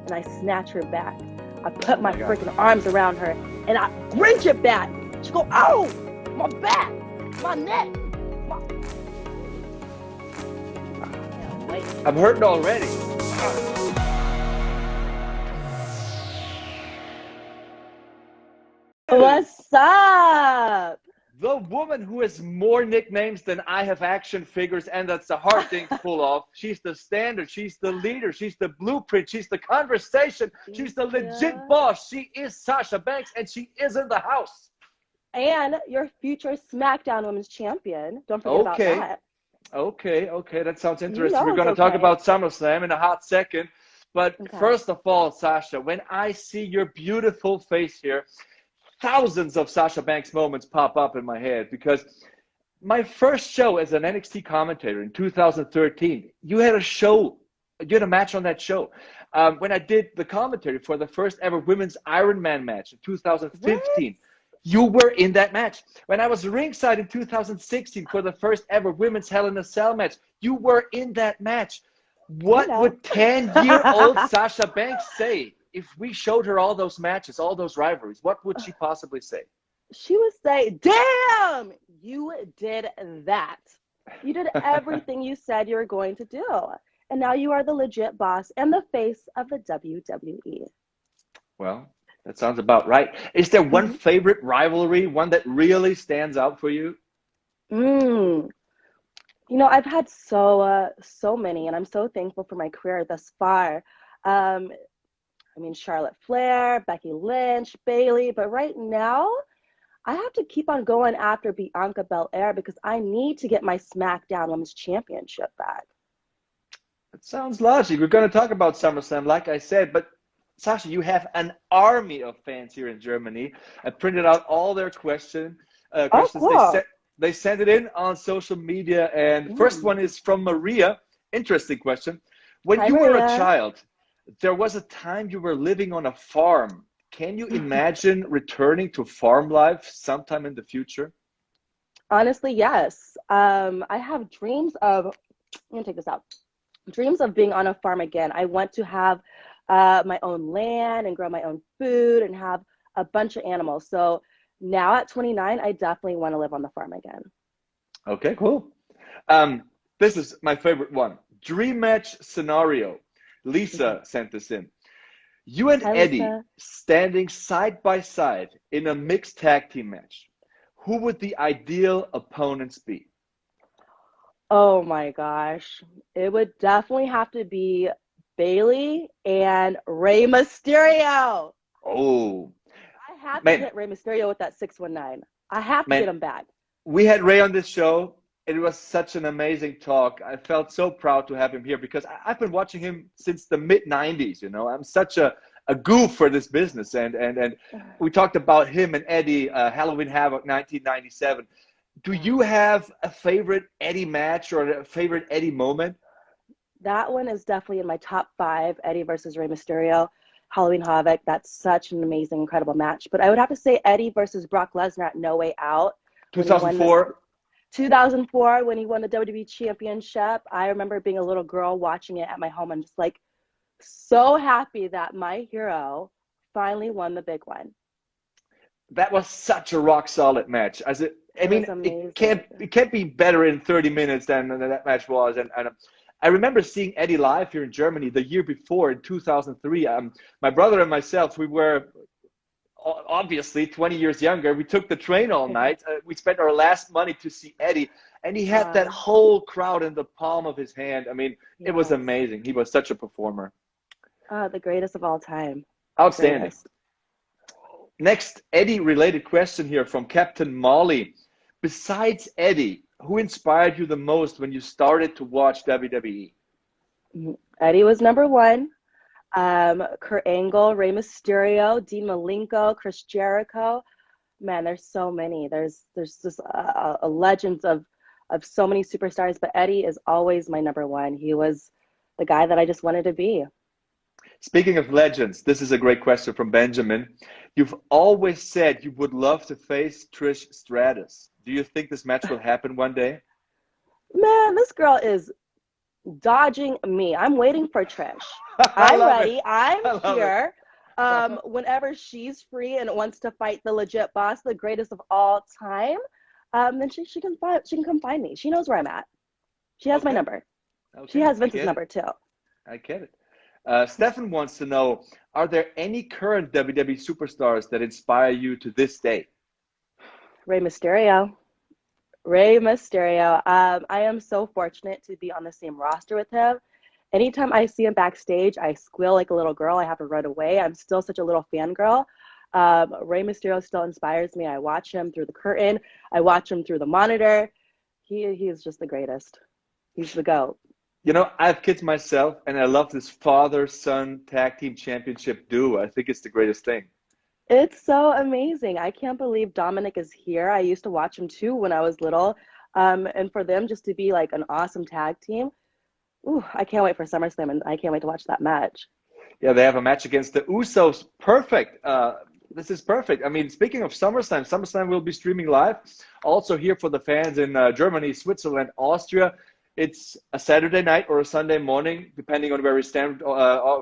and I snatch her back. I put Oh my my God. freaking arms around her and I wrench it back. She go, oh, my back, my neck, my. Can't wait. I'm hurting already. Ah. What's up? The woman who has more nicknames than I have action figures, and that's a hard thing to pull off. She's the standard, she's the leader, she's the blueprint, she's the conversation, she's the legit Yeah. boss. She is Sasha Banks, and she is in the house. And your future SmackDown Women's Champion. Don't forget about Okay, that. okay, that sounds You interesting. We're know it's going to talk okay. about SummerSlam in a hot second. But Okay. first of all, Sasha, when I see your beautiful face here, thousands of Sasha Banks moments pop up in my head because my first show as an NXT commentator in 2013, you had a show, you had a match on that show. When I did the commentary for the first ever women's Iron Man match in What? 2015, you were in that match. When I was ringside in 2016 for the first ever women's Hell in a Cell match, you were in that match. You What know. would 10-year-old Sasha Banks say if we showed her all those matches, all those rivalries? What would she possibly say? She would say, damn, you did that. You did everything you said you were going to do. And now you are the legit boss and the face of the WWE. Well, that sounds about right. Is there one Mhm. favorite rivalry, one that really stands out for you? Mm. You know, I've had so many, and I'm so thankful for my career thus far. Um, I mean, Charlotte Flair, Becky Lynch, Bayley, but right now, I have to keep on going after Bianca Belair because I need to get my SmackDown Women's Championship back. It sounds logical. We're going to talk about SummerSlam, like I said, but Sasha, you have an army of fans here in Germany. I printed out all their Oh, questions. cool. They sent it in on social media, and first Mm. one is from Maria. Interesting question. When Hi, you were a Maria. child, there was a time you were living on a farm. Can you imagine returning to farm life sometime in the future? Honestly, yes. I have dreams of, I'm gonna take this out. Dreams of being on a farm again. I want to have my own land and grow my own food and have a bunch of animals. So now at 29, I definitely want to live on the farm again. Okay, cool. Um, this is my favorite one. Dream match scenario. Okay. Lisa sent this in. You and Hi, Eddie Lisa. standing side by side in a mixed tag team match. Who would the ideal opponents be? Oh my gosh. It would definitely have to be Bailey and Rey Mysterio. Oh, I have to man, hit Rey Mysterio with that 619. I have to man, get him back. we had Ray on this show. It was such an amazing talk. I felt so proud to have him here because I've been watching him since the mid 90s. You know, I'm such a goof for this business. And we talked about him and Eddie, Halloween Havoc 1997. Do you Yes. have a favorite Eddie match or a favorite Eddie moment? That one is definitely in my top five, Eddie versus Rey Mysterio, Halloween Havoc. That's such an amazing, incredible match. But I would have to say Eddie versus Brock Lesnar at No Way Out when he won this 2004. 2004 when he won the WWE Championship. I remember being a little girl watching it at my home and just like so happy that my hero finally won the big one. That was such a rock solid match. I It mean, was it amazing. can't be better in 30 minutes than that match was. And I remember seeing Eddie live here in Germany the year before in 2003. My brother and myself, we were obviously 20 years younger. We took the train all night. We spent our last money to see Eddie, and he had that Uh, whole crowd in the palm of his hand. I mean, it was yes. amazing. He was such a performer. The greatest of all time. The Outstanding. greatest. Next, Eddie related question here from Captain Molly. Besides Eddie, who inspired you the most when you started to watch WWE? Eddie was number one. Kurt Angle, Rey Mysterio, Dean Malenko, Chris Jericho. Man, there's so many. There's just a legends of so many superstars, but Eddie is always my number one. He was the guy that I just wanted to be. Speaking of legends, this is a great question from Benjamin. You've always said you would love to face Trish Stratus. Do you think this match will happen one day? Man, this girl is dodging me. I'm waiting for Trish. I I'm love it. ready. I'm I love it. here. Whenever she's free and wants to fight the legit boss, the greatest of all time, then she can come find me. She knows where I'm at. She has my Okay. number. She Okay. has I Vince's get it. number too. I get it. Stefan wants to know, are there any current WWE superstars that inspire you to this day? Rey Mysterio. Rey Mysterio. I am so fortunate to be on the same roster with him. Anytime I see him backstage, I squeal like a little girl. I have to run away. I'm still such a little fangirl. Rey Mysterio still inspires me. I watch him through the curtain. I watch him through the monitor. He is just the greatest. He's the GOAT. You know, I have kids myself, and I love this father-son tag team championship duo. I think it's the greatest thing. It's so amazing. I can't believe Dominic is here. I used to watch him too when I was little. And for them just to be like an awesome tag team, ooh, I can't wait for SummerSlam and I can't wait to watch that match. Yeah, they have a match against the Usos. Perfect. This is perfect. I mean, speaking of SummerSlam, SummerSlam will be streaming live. Also here for the fans in Germany, Switzerland, Austria. It's a Saturday night or a Sunday morning, depending on where we stand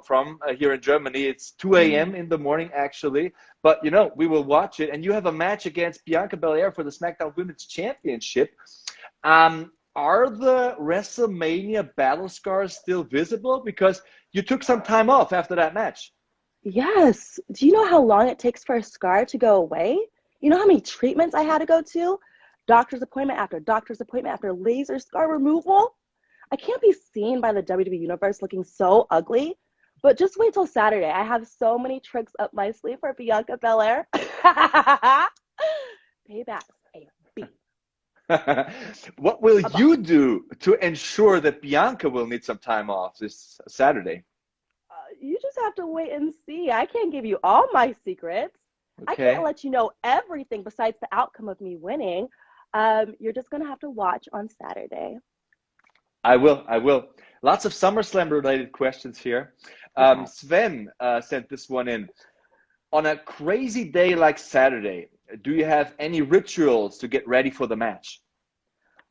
from here in Germany. It's 2 a.m. in the morning, actually. But, you know, we will watch it. And you have a match against Bianca Belair for the SmackDown Women's Championship. Are the WrestleMania battle scars still visible? Because you took some time off after that match. Yes. Do you know how long it takes for a scar to go away? You know how many treatments I had to go to? Doctor's appointment after laser scar removal. I can't be seen by the WWE Universe looking so ugly. But just wait till Saturday. I have so many tricks up my sleeve for Bianca Belair. Payback. A, B, What will a boss. you do to ensure that Bianca will need some time off this Saturday? You just have to wait and see. I can't give you all my secrets. I can't Okay, let you know everything besides the outcome of me winning. You're just going to have to watch on Saturday. I will. I will. Lots of SummerSlam related questions here. Okay. Sven sent this one in. On a crazy day like Saturday, do you have any rituals to get ready for the match?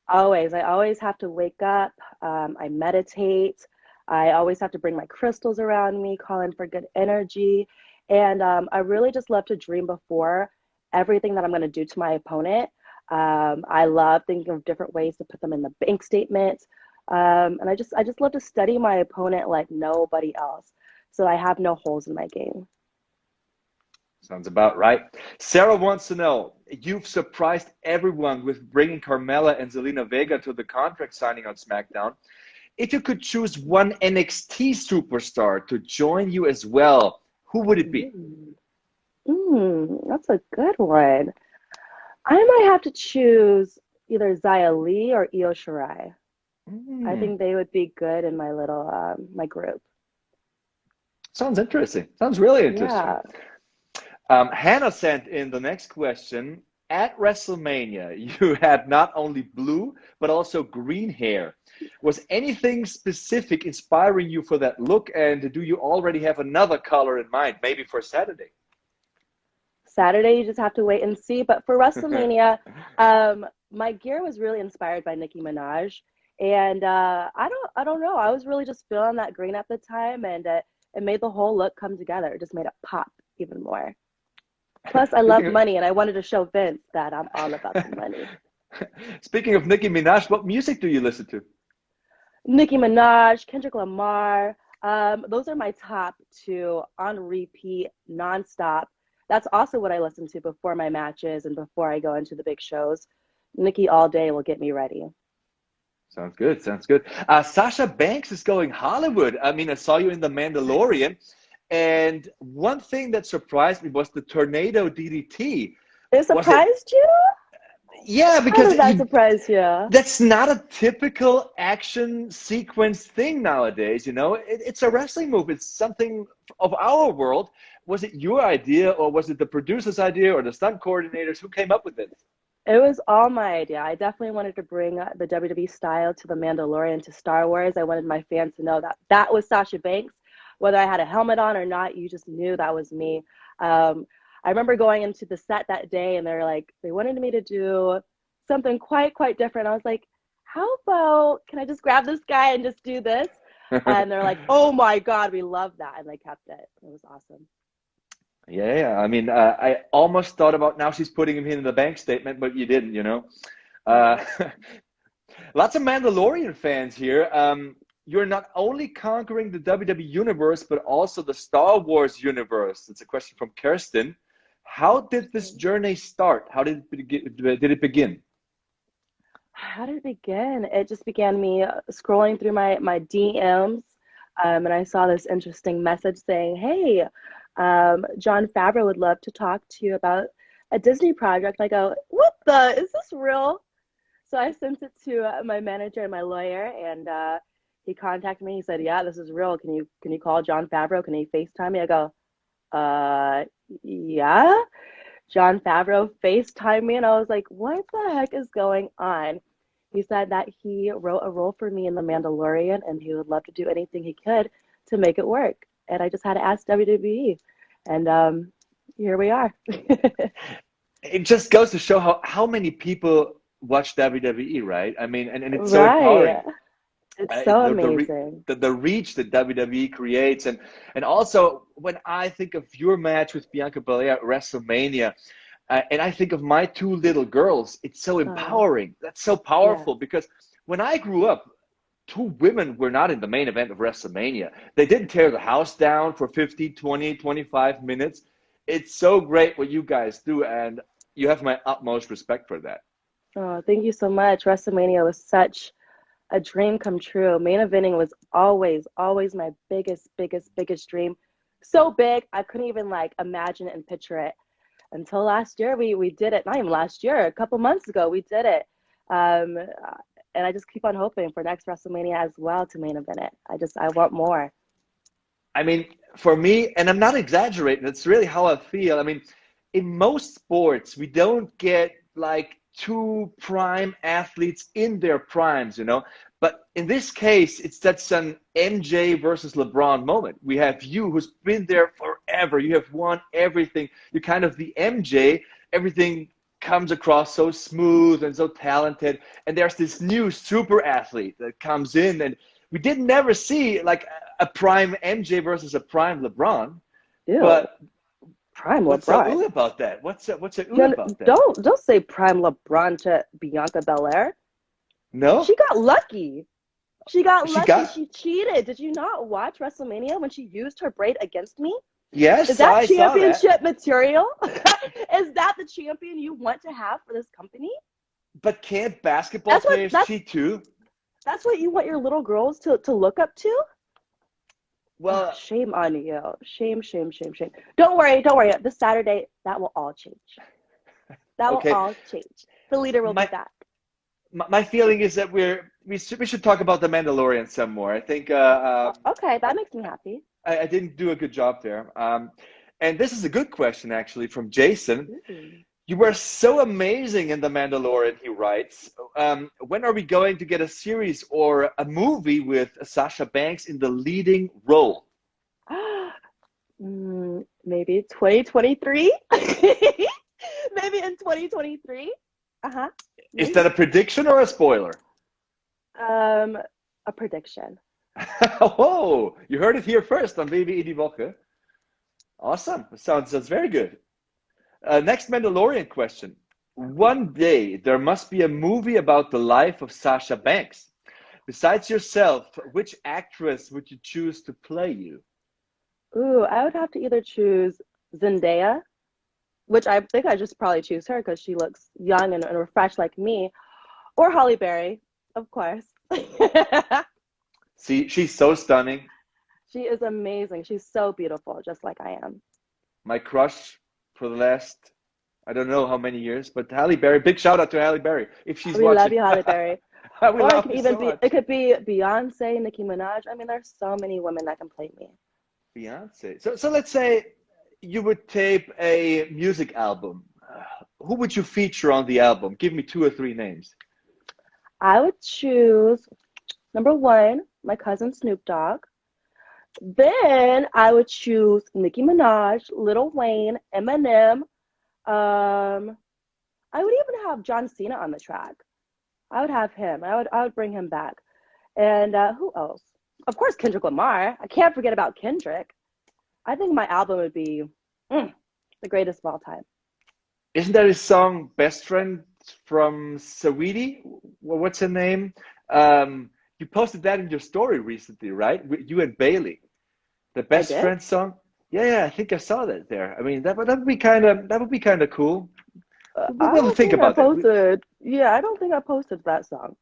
Always. I always have to wake up. I meditate. I always have to bring my crystals around me, call in for good energy. And I really just love to dream before everything that I'm going to do to my opponent. I love thinking of different ways to put them in the bank statement. And I just love to study my opponent like nobody else. So I have no holes in my game. Sounds about right. Sarah wants to know, you've surprised everyone with bringing Carmella and Zelina Vega to the contract signing on SmackDown. If you could choose one NXT superstar to join you as well, who would it be? Mm. That's a good one. I might have to choose either Zia Lee or Io Shirai. I Mm, think they would be good in my little my group. sounds interesting. Sounds really interesting. Yeah. Hannah sent in the next question. At WrestleMania, you had not only blue, but also green hair. Was anything specific inspiring you for that look? And do you already have another color in mind, maybe for Saturday? Saturday, you just have to wait and see. But for WrestleMania, my gear was really inspired by Nicki Minaj, and I don't know. I was really just feeling that green at the time, and it made the whole look come together. It just made it pop even more. Plus, I love Speaking money, and I wanted to show Vince that I'm all about the money. Speaking of Nicki Minaj, what music do you listen to? Nicki Minaj, Kendrick Lamar. Those are my top two on repeat, nonstop. That's also what I listen to before my matches and before I go into the big shows. Nicki all day will get me ready. Sounds good. Sounds good. Sasha Banks is going Hollywood. I mean, I saw you in The Mandalorian, and one thing that surprised me was the tornado DDT. It Was it? surprised you? Yeah, How because did that surprise you? that's not a typical action sequence thing nowadays. You know, it's a wrestling move. It's something of our world. Was it your idea, or was it the producer's idea, or the stunt coordinators? Who came up with it? It was all my idea. I definitely wanted to bring the WWE style to The Mandalorian to Star Wars. I wanted my fans to know that that was Sasha Banks. Whether I had a helmet on or not, you just knew that was me. I remember going into the set that day and they're like, they wanted me to do something quite different. I was like, how about, can I just grab this guy and just do this? And they're like, "Oh my God, we love that," and they kept it. It was awesome. Yeah, yeah. I mean, I almost thought about now she's putting him in the bank statement, but you didn't, you know. Uh, Yeah. lots of Mandalorian fans here. You're not only conquering the WWE universe, but also the Star Wars universe. It's a question from Kirsten. How did this journey start? How did it begin? Did it begin? How did it begin? It just began me scrolling through my DMs, and I saw this interesting message saying, "Hey, Jon Favreau would love to talk to you about a Disney project." I go, "What the? Is this real?" So I sent it to my manager and my lawyer, and he contacted me. He said, "Yeah, this is real. Can you call Jon Favreau? Can he FaceTime me?" I go, "Uh, yeah." Jon Favreau FaceTimed me, and I was like, "What the heck is going on?" He said that he wrote a role for me in The Mandalorian, and he would love to do anything he could to make it work. And I just had to ask WWE, and here we are. It just goes to show how many people watch WWE, right? I mean, and it's so empowering. Right. It's so The, amazing. the reach that WWE creates, and also when I think of your match with Bianca Belair at WrestleMania, and I think of my two little girls, it's so Uh, empowering. That's so yeah. powerful because when I grew up, two women were not in the main event of WrestleMania. They didn't tear the house down for 50, 20, 25 minutes. It's so great what you guys do, and you have my utmost respect for that. Oh, thank you so much. WrestleMania was such a dream come true. Main eventing was always my biggest dream. So big, I couldn't even like imagine it and picture it until last year. We did it. Not even last year, a couple months ago, we did it. And I just keep on hoping for next WrestleMania as well to main event it. I want more. I mean, for me, and I'm not exaggerating, it's really how I feel. I mean, in most sports, we don't get like two prime athletes in their primes, you know. But in this case, it's that's an MJ versus LeBron moment. We have you who's been there forever. You have won everything. You're kind of the MJ. Everything comes across so smooth and so talented. And there's this new super athlete that comes in, and we did never see like a prime MJ versus a prime LeBron. Ew, But prime what's so LeBron. ooh about that? What's so ooh You about that? don't say prime LeBron to Bianca Belair. She No, got lucky. She got she lucky. got She cheated. Did you not watch WrestleMania when she used her braid against me? Is yes, that I saw that. championship material? Is that the champion you want to have for this company? But can't basketball That's what players that's cheat too? that's what you want your little girls to look up to? Oh, Well, shame on you. Shame. Don't worry. This Saturday, that will all change. That will okay. all change. The leader will be My back. my feeling is that we should talk about the Mandalorian some more. I think Okay, that makes me happy. I didn't do a good job there. And this is a good question actually from Jason. Ooh. You were so amazing in The Mandalorian, he writes. When are we going to get a series or a movie with Sasha Banks in the leading role? Maybe 2023? Maybe in 2023? Uh-huh. Is that Maybe. a prediction or a spoiler? Um, a prediction. Oh, you heard it here first on Baby Edie Woche. Awesome. Sounds very good. Next Mandalorian question. One day there must be a movie about the life of Sasha Banks. Besides yourself, which actress would you choose to play you? Ooh, I would have to either choose Zendaya, which I think I just probably choose her because she looks young and refreshed like me, or Holly Berry, of course. See, she's so stunning. She is amazing. She's so beautiful, just like I am. My crush for the last, I don't know how many years, but Halle Berry. Big shout out to Halle Berry if she's We love watching. you, Holly Berry. We Or it love could you even so be, much. it could be Beyonce, Nicki Minaj. I mean, there's so many women that can play me. Beyonce. So let's say you would tape a music album. Who would you feature on the album? Give me two or three names. I would choose number one, my cousin Snoop Dogg. Then I would choose Nicki Minaj, Lil Wayne, Eminem. Um, I would even have John Cena on the track. I would have him. I would bring him back. And who else? Of course, Kendrick Lamar. I can't forget about Kendrick. I think my album would be the greatest of all time. Isn't that his song "Best Friend" from Saweetie? What's her name? You posted that in your story recently, right? You and Bailey, the I Best did. Friend song. Yeah, yeah, I think I saw that there. I mean, that would be kind of cool. I We'll don't think think I about that. posted. Yeah, I don't think I posted that song.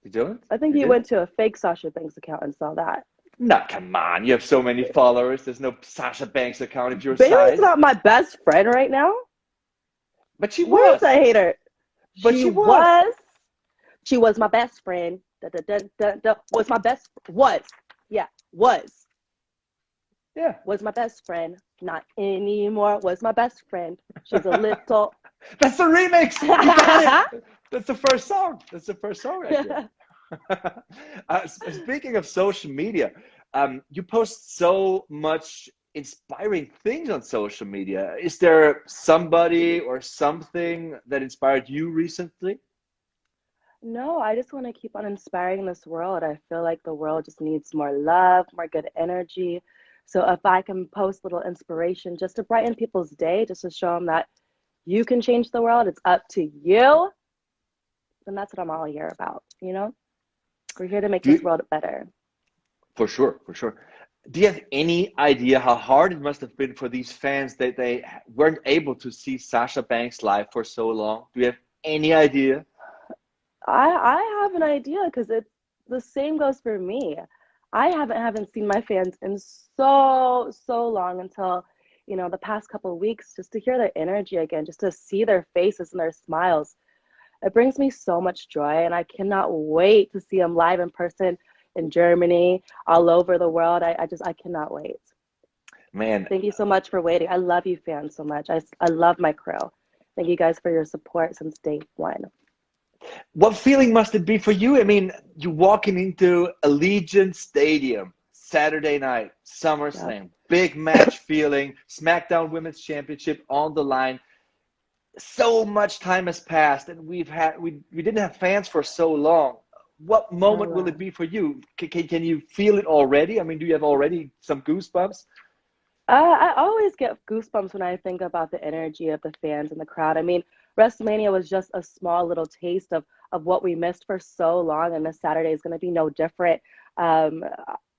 You don't? I think You you did? went to a fake Sasha Banks account and saw that. No, come on. You have so many followers. There's no Sasha Banks account of your Bailey's size. not my best friend right now. But she Where's was. the hater? But She she was. was. She was my best friend. Da, da, da, da, da. Was my best. Was. Yeah. Was. Yeah. Was my best friend. Not anymore. Was my best friend. She's a little. That's the remix. You got it. That's the first song. That's the first song right there. Speaking of social media, you post so much inspiring things on social media. Is there somebody or something that inspired you recently? No, I just want to keep on inspiring this world. I feel like the world just needs more love, more good energy. So if I can post little inspiration just to brighten people's day, just to show them that you can change the world, it's up to you, then that's what I'm all here about, you know? We're here to make Do this you, world better. for sure, for sure. Do you have any idea how hard it must have been for these fans that they weren't able to see Sasha Banks live for so long? Do you have any idea? I have an idea because it's the same goes for me. I haven't seen my fans in so long until, the past couple of weeks, just to hear their energy again, just to see their faces and their smiles. It brings me so much joy, and I cannot wait to see them live in person in Germany, all over the world. I cannot wait. Man, Thank you so much for waiting. I love you fans so much. I love my crew. Thank you guys for your support since day one. what feeling must it be for you? I mean, you walking into Allegiant Stadium Saturday night, Yep. SummerSlam, big match feeling, SmackDown Women's Championship on the line. So much time has passed, and we didn't have fans for so long. What moment will it Hello. be for you? Can you feel it already? I mean, do you have already some goosebumps? I always get goosebumps when I think about the energy of the fans and the crowd. I mean, WrestleMania was just a small little taste of what we missed for so long, and this Saturday is going to be no different. Um,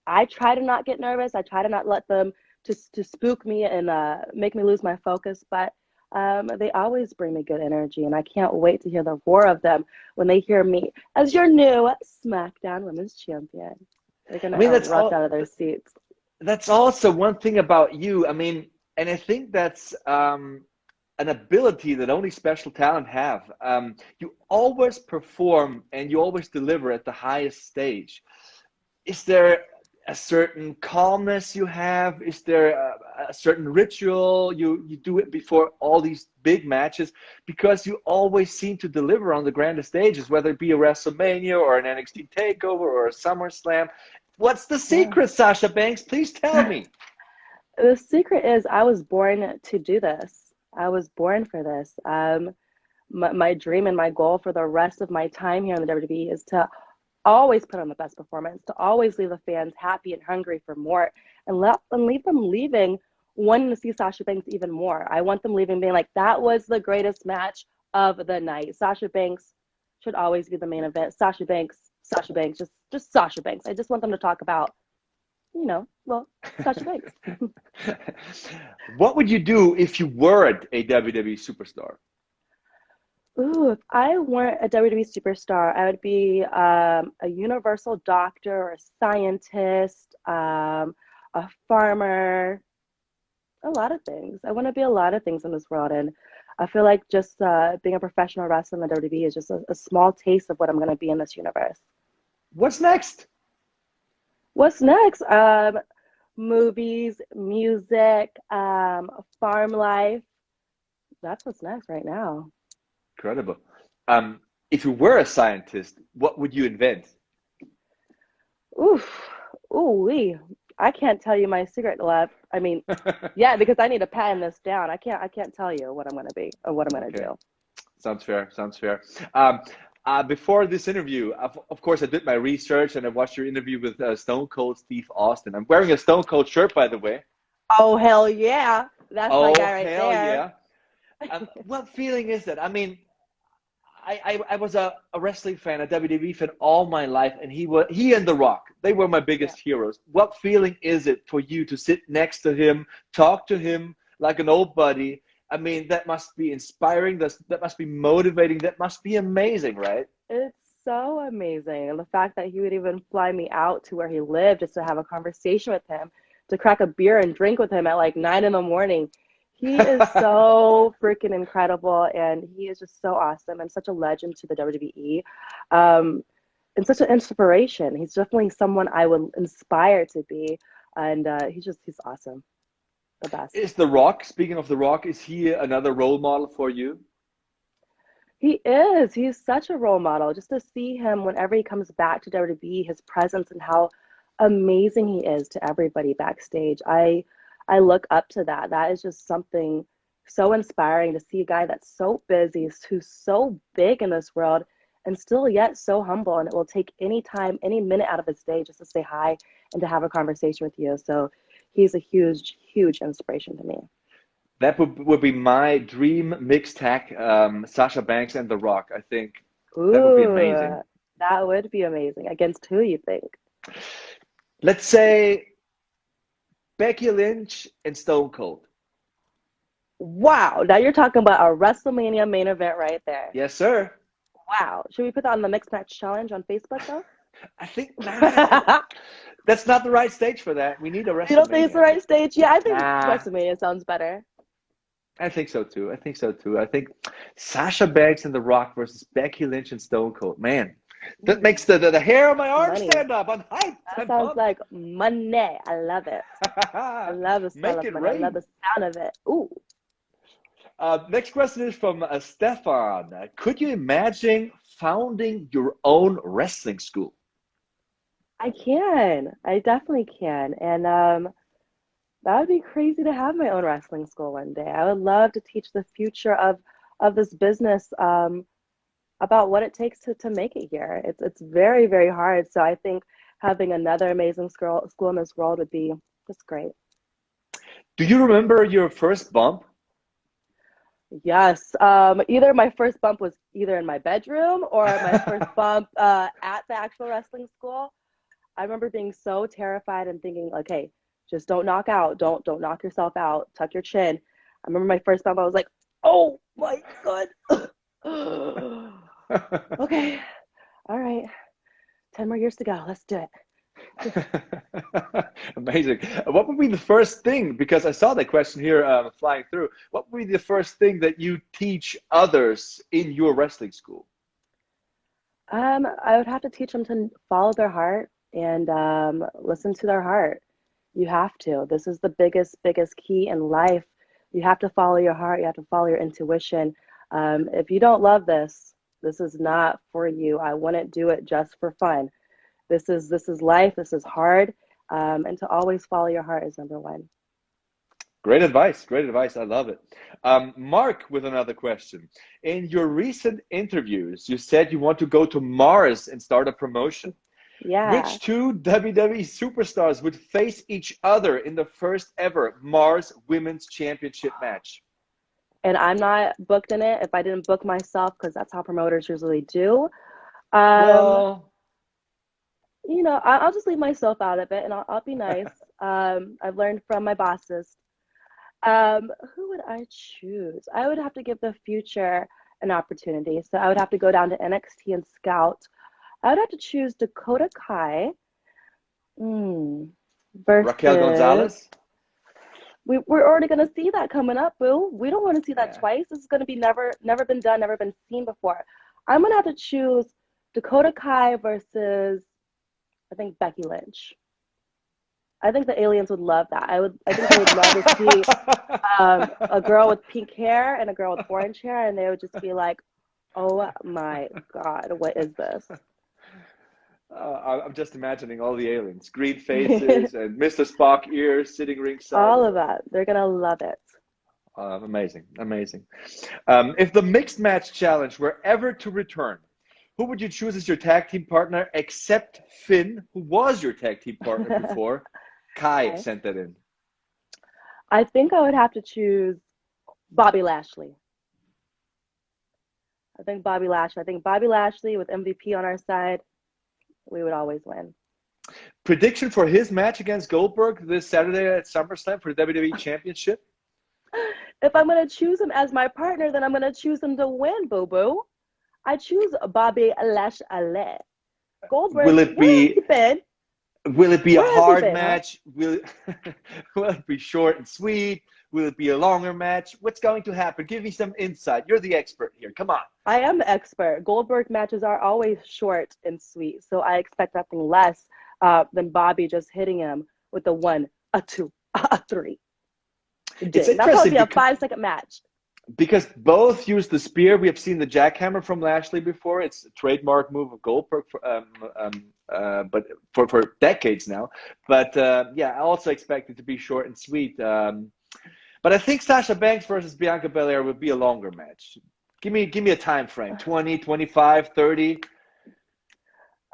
I try to not get nervous. I try to not let them to spook me and make me lose my focus, but they always bring me good energy, and I can't wait to hear the roar of them when they hear me as your new SmackDown Women's Champion. They're going I to mean, erupt out of their seats. that's also one thing about you. I mean, and I think that's an ability that only special talent have. You always perform and you always deliver at the highest stage. Is there a certain calmness you have? Is there a certain ritual you do it before all these big matches? Because you always seem to deliver on the grandest stages, whether it be a WrestleMania or an NXT Takeover or a SummerSlam. What's the Yeah. secret, Sasha Banks? Please tell me. The secret is I was born to do this. I was born for this. My dream and my goal for the rest of my time here in the WWE is to always put on the best performance, to always leave the fans happy and hungry for more, and leave them leaving wanting to see Sasha Banks even more. I want them leaving being like, that was the greatest match of the night. Sasha Banks should always be the main event. Sasha Banks, just Sasha Banks. I just want them to talk about, well, Sasha Banks. What would you do if you weren't a WWE superstar? Ooh, if I weren't a WWE superstar, I would be a universal doctor or a scientist, a farmer, a lot of things. I want to be a lot of things in this world. And I feel like just being a professional wrestler in the WWE is just a small taste of what I'm going to be in this universe. What's next? What's next? Movies, music, farm life. That's what's next right now. Incredible. If you were a scientist, what would you invent? Oof. Ooh wee. I can't tell you my secret lab. I mean, yeah, because I need to patent this down. I can't tell you what I'm gonna be or what I'm gonna Okay, do. sounds fair. Sounds fair. Um, Before this interview, of course, I did my research and I watched your interview with Stone Cold Steve Austin. I'm wearing a Stone Cold shirt, by the way. Oh, hell yeah. That's my Oh, guy right hell there. yeah. What feeling is that? I mean, I was a wrestling fan, a WWE fan all my life, and he and The Rock, they were my Yeah. biggest heroes. What feeling is it for you to sit next to him, talk to him like an old buddy? I mean, that must be inspiring. That must be motivating. That must be amazing, right? It's so amazing. And the fact that he would even fly me out to where he lived just to have a conversation with him, to crack a beer and drink with him at like 9 in the morning. He is so freaking incredible, and he is just so awesome and such a legend to the WWE. Um, and such an inspiration. He's definitely someone I would inspire to be. And he's awesome. The best. Is The Rock, speaking of The Rock, is he another role model for you? He is. He's such a role model. Just to see him whenever he comes back to WWE, his presence and how amazing he is to everybody backstage. I look up to that. That is just something so inspiring to see a guy that's so busy, who's so big in this world, and still yet so humble. And it will take any time, any minute out of his day just to say hi and to have a conversation with you. So he's a huge, huge inspiration to me. That would be my dream mixed tag, Sasha Banks and The Rock. I think that would be amazing. Ooh, that would be amazing. Against who, you think? Let's say Becky Lynch and Stone Cold. Wow, now you're talking about a WrestleMania main event right there. Yes, sir. Wow. Should we put that on the Mixed Match Challenge on Facebook, though? I think nah, that's not the right stage for that. We need a You don't think it's the WrestleMania. right stage? Yeah, I think Nah, WrestleMania sounds better. I think so too. I think so too. I think Sasha Banks and The Rock versus Becky Lynch and Stone Cold. Man, that Ooh, makes the hair on my arm money. stand up. I'm hyped. That I'm sounds pumped. like money. I love it. I love the smell Make of it money. I love rain. the sound of it. Ooh, Next question is from Stefan. Could you imagine founding your own wrestling school? I can. I definitely can. And that would be crazy to have my own wrestling school one day. I would love to teach the future of this business about what it takes to make it here. It's very, very hard. So I think having another amazing school in this world would be just great. Do you remember your first bump? Yes. Either my first bump was either in my bedroom or my first bump at the actual wrestling school. I remember being so terrified and thinking, like, hey, just don't knock out. Don't knock yourself out. Tuck your chin. I remember my first bump, I was like, oh my God. Okay. All right. 10 more years to go. Let's do it. Amazing. What would be the first thing, because I saw that question here flying through, what would be the first thing that you teach others in your wrestling school? I would have to teach them to follow their heart and listen to their heart. You have to. This is the biggest key in life. You have to follow your heart. You have to follow your intuition. If you don't love this, this is not for you. I wouldn't do it just for fun. This is life. This is hard. And to always follow your heart is number one. Great advice. Great advice. I love it. Mark with another question. In your recent interviews, you said you want to go to Mars and start a promotion. Yeah. Which two WWE superstars would face each other in the first ever Mars Women's Championship match? And I'm not booked in it if I didn't book myself because that's how promoters usually do. Um, Well, I'll just leave myself out of it and I'll be nice. I've learned from my bosses. Who would I choose? I would have to give the future an opportunity. So I would have to go down to NXT and scout. I would have to choose Dakota Kai Raquel versus. Gonzalez? We're already going to see that coming up, boo. We don't want to see that Yeah. twice. This is going to be never been done, never been seen before. I'm going to have to choose Dakota Kai versus, I think, Becky Lynch. I think the aliens would love that. I think they would love to see a girl with pink hair and a girl with orange hair, and they would just be like, "Oh my God, what is this?" I'm just imagining all the aliens, green faces and Mr. Spock ears sitting ringside. All of that. They're gonna love it. Amazing, amazing. If the mixed match challenge were ever to return, Who would you choose as your tag team partner except Finn, who was your tag team partner before? Kai Okay. sent that in. I think I would have to choose Bobby Lashley. I think Bobby Lashley. I think Bobby Lashley with MVP on our side, we would always win. Prediction for his match against Goldberg this Saturday at SummerSlam for the WWE Championship? If I'm going to choose him as my partner, then I'm going to choose him to win, boo boo. I choose Bobby Lashley. Goldberg, Will it where has be he been? will it be a Where has he hard been, huh? match? Will it be short and sweet? Will it be a longer match? What's going to happen? Give me some insight. You're the expert here. Come on. I am the expert. Goldberg matches are always short and sweet, so I expect nothing less than Bobby just hitting him with a 1, a 2, a 3. It's Ding. That'll probably interesting be a 5-second match. because both use the spear. We have seen the jackhammer from Lashley before. It's a trademark move of Goldberg, but for decades now. But yeah, I also expect it to be short and sweet. But I think Sasha Banks versus Bianca Belair would be a longer match. Give me a time frame. 20, 25, 30.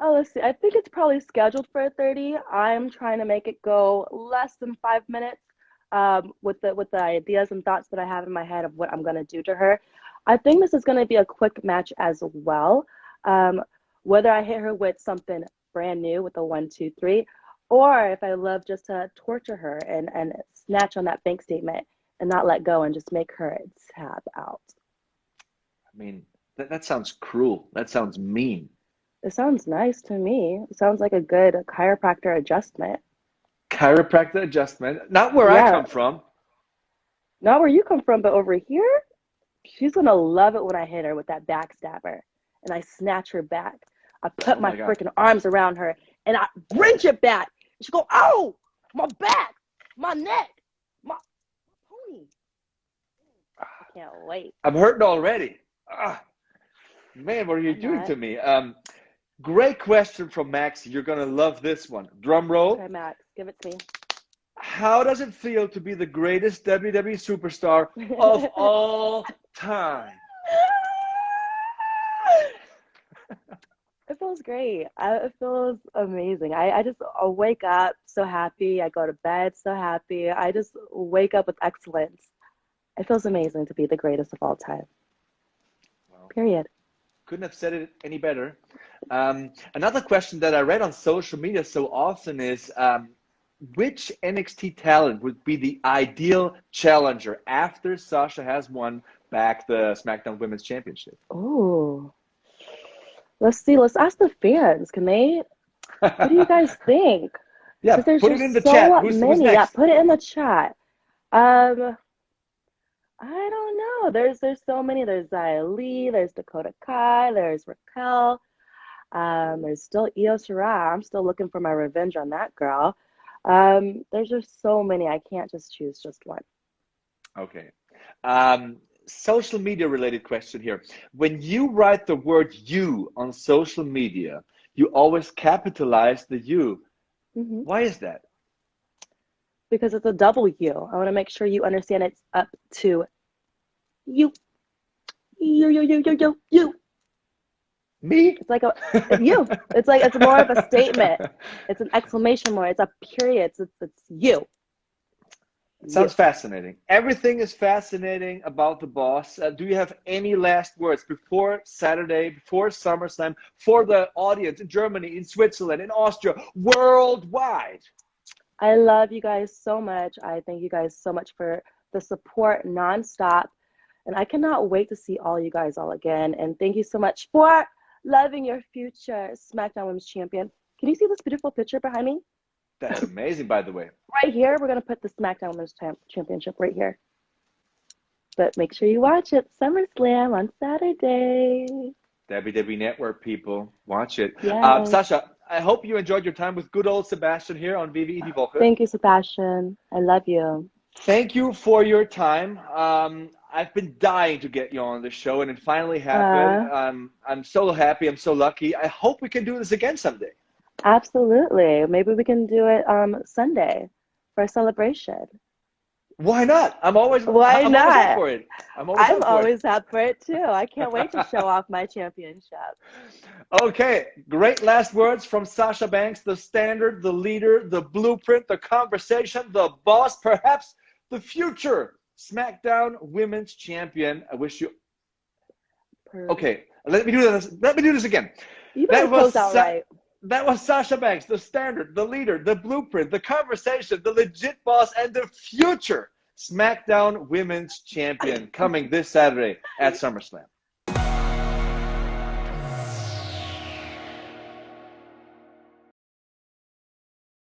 Oh, let's see. I think it's probably scheduled for 30. I'm trying to make it go less than 5 minutes. With the ideas and thoughts that I have in my head of what I'm gonna do to her. I think this is gonna be a quick match as well. Whether I hit her with something brand new with a 1, 2, 3, or if I love just to torture her and snatch on that bank statement and not let go and just make her tap out. I mean, that sounds cruel. That sounds mean. It sounds nice to me. It sounds like a good chiropractor adjustment. Chiropractor adjustment. Not where I Yeah, come from. not where you come from, but over here, she's gonna love it when I hit her with that backstabber and I snatch her back. I put Oh my my God. freaking arms around her and I wrench it back. She go, oh, my back, my neck, my pony. I can't wait. I'm hurting already. Ah, man, what are you I'm doing not. to me? Great question from Maxi. You're going to love this one. Drum Okay, roll. Max, give it to How does it feel to be the greatest WWE superstar of me. all time? It feels great. It feels amazing. I just I wake up so happy. I go to bed so happy. I just wake up with excellence. It feels amazing to be the greatest of all time. Well, Period. couldn't have said it any better. Another question that I read on social media so often is which NXT talent would be the ideal challenger after Sasha has won back the SmackDown Women's Championship? Oh, let's see. Let's ask the fans. Can they? What do you guys think? Yeah, Because there's put it in the just chat. so Who's many. Yeah, next? put it in the chat. Um, I don't know. There's so many. There's Xia Li. There's Dakota Kai. There's Raquel. There's still Io Shirai. I'm still looking for my revenge on that girl. There's just so many. I can't just choose just one. Okay. Social media related question here. When you write the word you on social media, you always capitalize the you. Hmm. Why is that? Because it's a W. I want to make sure you understand it's up to you. You. Me? It's like a you. It's like it's more of a statement. It's an exclamation mark. It's a period. It's you. You. Sounds fascinating. Everything is fascinating about the boss. Do you have any last words before Saturday, before SummerSlam, for the audience in Germany, in Switzerland, in Austria, worldwide? I love you guys so much. I thank you guys so much for the support nonstop. And I cannot wait to see all you guys all again. And thank you so much for loving your future SmackDown Women's Champion. Can you see this beautiful picture behind me? That's amazing, by the way. Right here, we're going to put the SmackDown Women's Championship right here. But make sure you watch it. SummerSlam on Saturday. WWE Network people, watch it. Yes. Sasha, I hope you enjoyed your time with good old Sebastian here on WWE Die Woche. Thank you, Sebastian. I love you. Thank you for your time. I've been dying to get you on the show, and it finally happened. I'm so happy. I'm so lucky. I hope we can do this again someday. Absolutely. Maybe we can do it Sunday for a celebration. Why not? Why I'm always up not? for it. I'm always I'm up for it. always up for it too. I can't wait to show off my championship. Okay, great last words from Sasha Banks, the standard, the leader, the blueprint, the conversation, the boss, perhaps the future SmackDown Women's Champion. I wish you. Okay, let me do this. Let me do this again. You better close out right. That was Sasha Banks, the standard, the leader, the blueprint, the conversation, the legit boss, and the future SmackDown Women's Champion, coming this Saturday at SummerSlam.